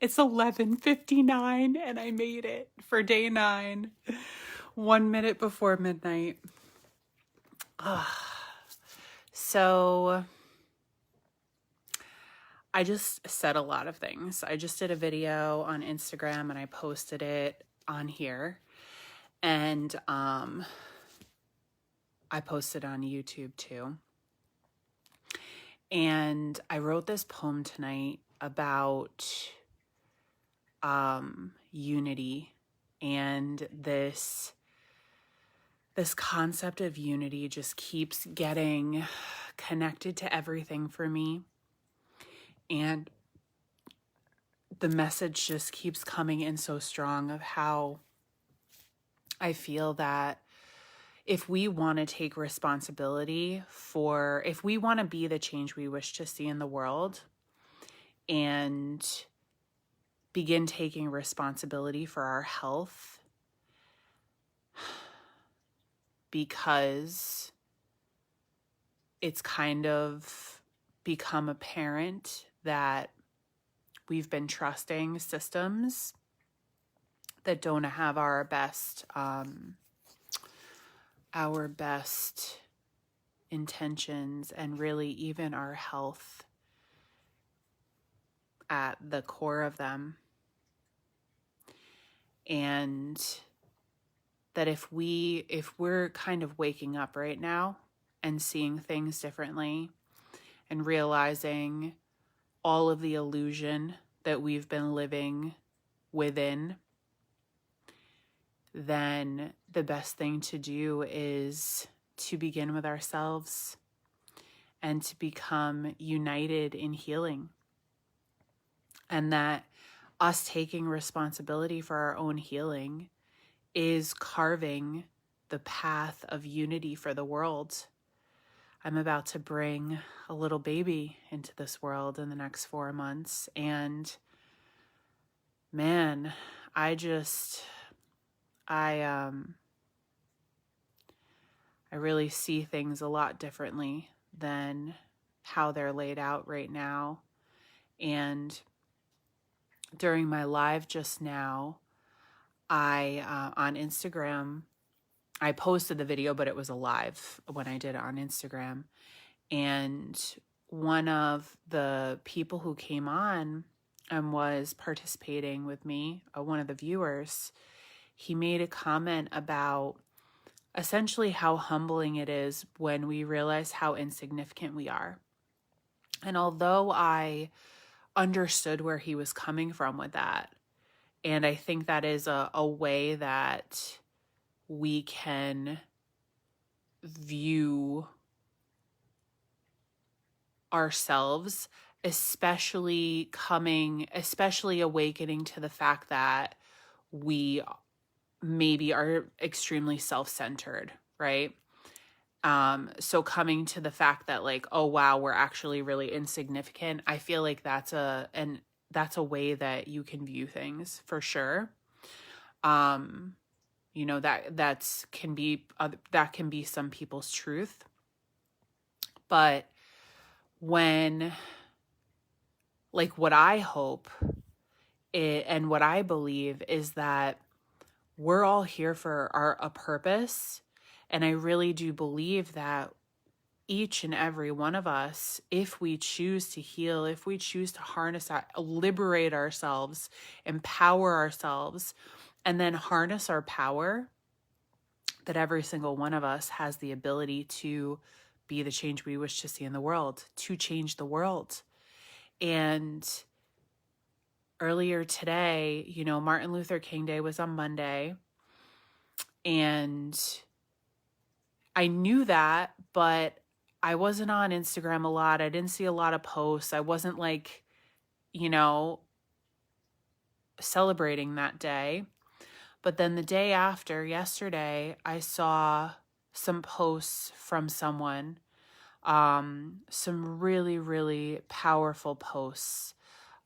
It's 11:59 and I made it for day 9, 1 minute before midnight. So I just said a lot of things. I just did a video on Instagram and I posted it on here. And I posted on YouTube too. And I wrote this poem tonight about unity, and this concept of unity just keeps getting connected to everything for me. And the message just keeps coming in so strong of how I feel that if we want to take responsibility for, if we want to be the change we wish to see in the world and begin taking responsibility for our health, because it's kind of become apparent that we've been trusting systems that don't have our best intentions, and really even our health at the core of them. And that if we're kind of waking up right now and seeing things differently and realizing all of the illusion that we've been living within, then the best thing to do is to begin with ourselves and to become united in healing. And that us taking responsibility for our own healing is carving the path of unity for the world. I'm about to bring a little baby into this world in the next 4 months. And man, I really see things a lot differently than how they're laid out right now. And during my live just now, on Instagram, I posted the video, but it was a live when I did it on Instagram. And one of the people who came on and was participating with me, one of the viewers, he made a comment about essentially how humbling it is when we realize how insignificant we are. And although I understood where he was coming from with that, and I think that is a way that we can view ourselves, especially awakening to the fact that we maybe are extremely self-centered, right? So coming to the fact that like, oh wow, we're actually really insignificant. I feel like that's a way that you can view things for sure. You know, that can be some people's truth. But when, like, what I hope and what I believe is that we're all here for a purpose. And I really do believe that each and every one of us, if we choose to heal, if we choose to harness, liberate ourselves, empower ourselves, and then harness our power, that every single one of us has the ability to be the change we wish to see in the world, to change the world. And earlier today, you know, Martin Luther King Day was on Monday, and I knew that, but I wasn't on Instagram a lot. I didn't see a lot of posts. I wasn't like, you know, celebrating that day. But then the day after, yesterday, I saw some posts from someone, some really, really powerful posts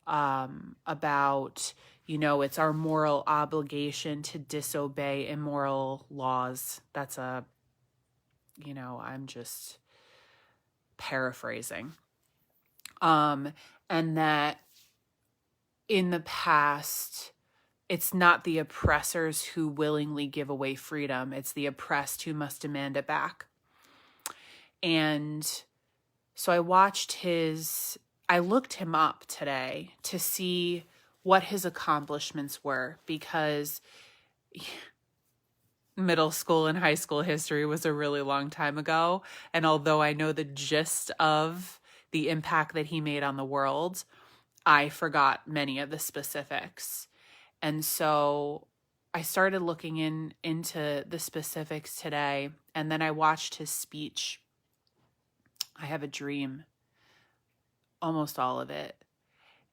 about, you know, it's our moral obligation to disobey immoral laws. That's you know, I'm just paraphrasing. And that in the past, it's not the oppressors who willingly give away freedom. It's the oppressed who must demand it back. And so I looked him up today to see what his accomplishments were, because middle school and high school history was a really long time ago. And although I know the gist of the impact that he made on the world, I forgot many of the specifics. And so I started looking into the specifics today, and then I watched his speech. I Have a Dream, almost all of it.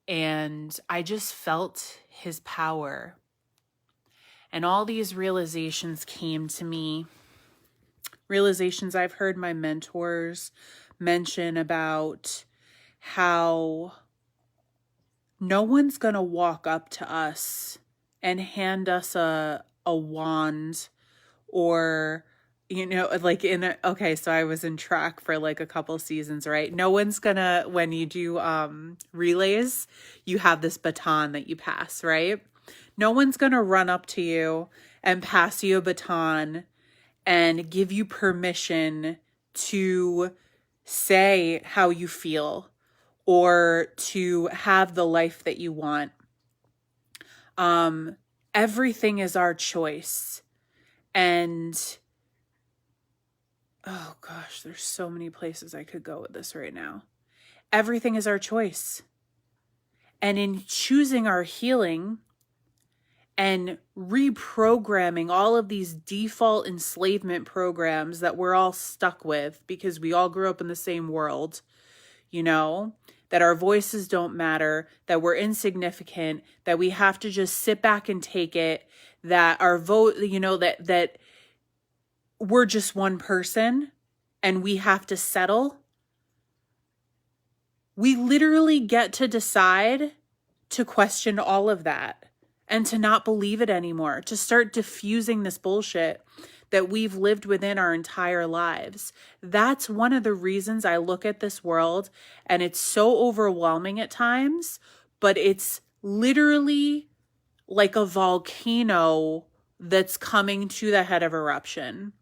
And I just felt his power. And all these realizations came to me, realizations I've heard my mentors mention about how no one's going to walk up to us and hand us a wand, or, you know, like okay, so I was in track for like a couple seasons, right? No one's gonna, when you do relays, you have this baton that you pass, right? No one's gonna run up to you and pass you a baton and give you permission to say how you feel or to have the life that you want. Everything is our choice. And oh gosh, there's so many places I could go with this right now. Everything is our choice. And in choosing our healing and reprogramming all of these default enslavement programs that we're all stuck with because we all grew up in the same world, you know, that our voices don't matter, that we're insignificant, that we have to just sit back and take it, that our vote, you know, that we're just one person and we have to settle. We literally get to decide to question all of that and to not believe it anymore, to start diffusing this bullshit that we've lived within our entire lives. That's one of the reasons I look at this world and it's so overwhelming at times, but it's literally like a volcano that's coming to the head of eruption,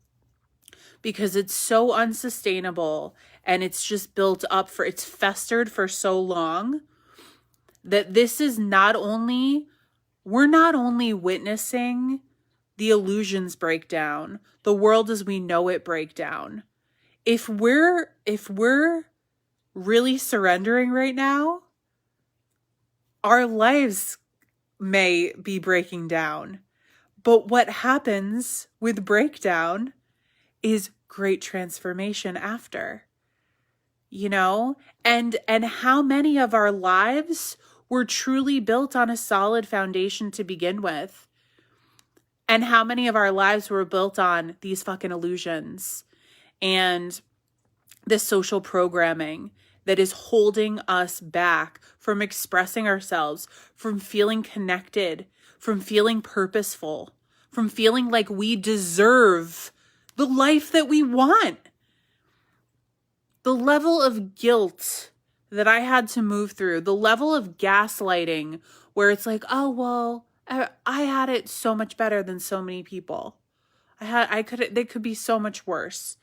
because it's so unsustainable and it's just built up it's festered for so long that this is we're not only witnessing the illusions break down, the world as we know it break down. If we're really surrendering right now, our lives may be breaking down. But what happens with breakdown is great transformation after. You know? And how many of our lives were truly built on a solid foundation to begin with? And how many of our lives were built on these fucking illusions and this social programming that is holding us back from expressing ourselves, from feeling connected, from feeling purposeful, from feeling like we deserve the life that we want. The level of guilt that I had to move through, the level of gaslighting where it's like, oh, well, I had it so much better than so many people. They could be so much worse.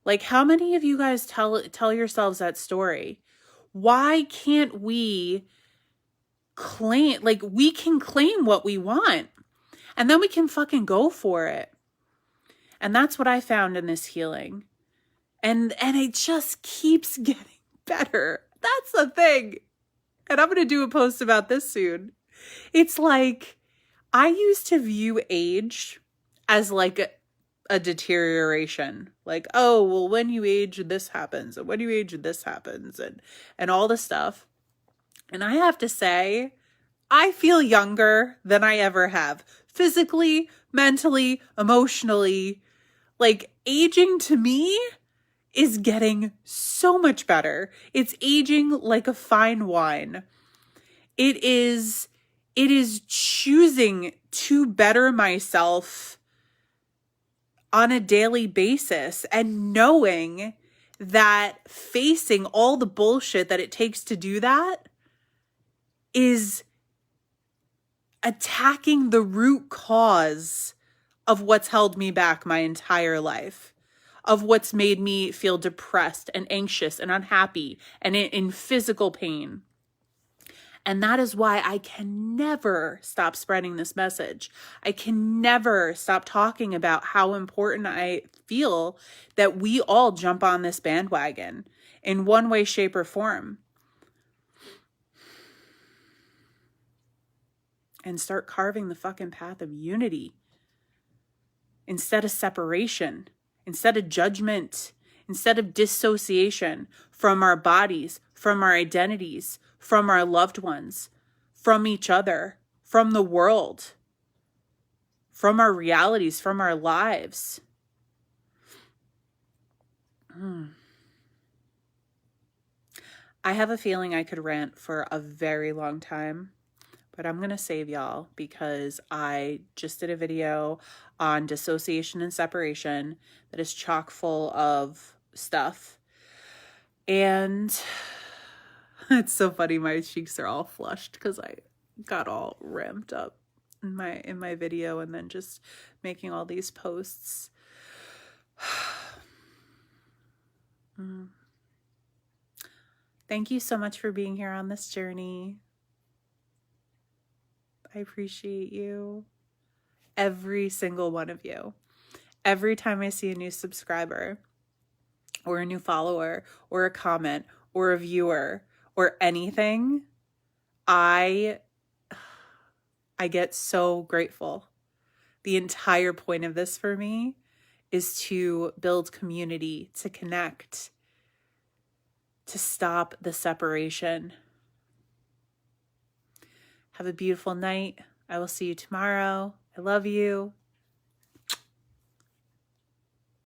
Like, how many of you guys tell yourselves that story? Why can't we claim, like, we can claim what we want and then we can fucking go for it. And that's what I found in this healing. And it just keeps getting better. That's the thing. And I'm going to do a post about this soon. It's like, I used to view age as like a deterioration. Like, oh, well, when you age, this happens. And when you age, this happens. And all the stuff. And I have to say, I feel younger than I ever have. Physically, mentally, emotionally. Like, aging to me is getting so much better. It's aging like a fine wine. It is choosing to better myself on a daily basis and knowing that facing all the bullshit that it takes to do that is attacking the root cause of what's held me back my entire life, of what's made me feel depressed and anxious and unhappy and in physical pain. And that is why I can never stop spreading this message. I can never stop talking about how important I feel that we all jump on this bandwagon in one way, shape, or form. And start carving the fucking path of unity instead of separation, instead of judgment, instead of dissociation from our bodies, from our identities, from our loved ones, from each other, from the world, from our realities, from our lives. I have a feeling I could rant for a very long time, but I'm going to save y'all because I just did a video on dissociation and separation that is chock full of stuff. And it's so funny. My cheeks are all flushed because I got all ramped up in my video and then just making all these posts. Thank you so much for being here on this journey. I appreciate you. Every single one of you. Every time I see a new subscriber or a new follower or a comment or a viewer or anything, I get so grateful. The entire point of this for me is to build community, to connect, to stop the separation. Have a beautiful night. I will see you tomorrow. I love you.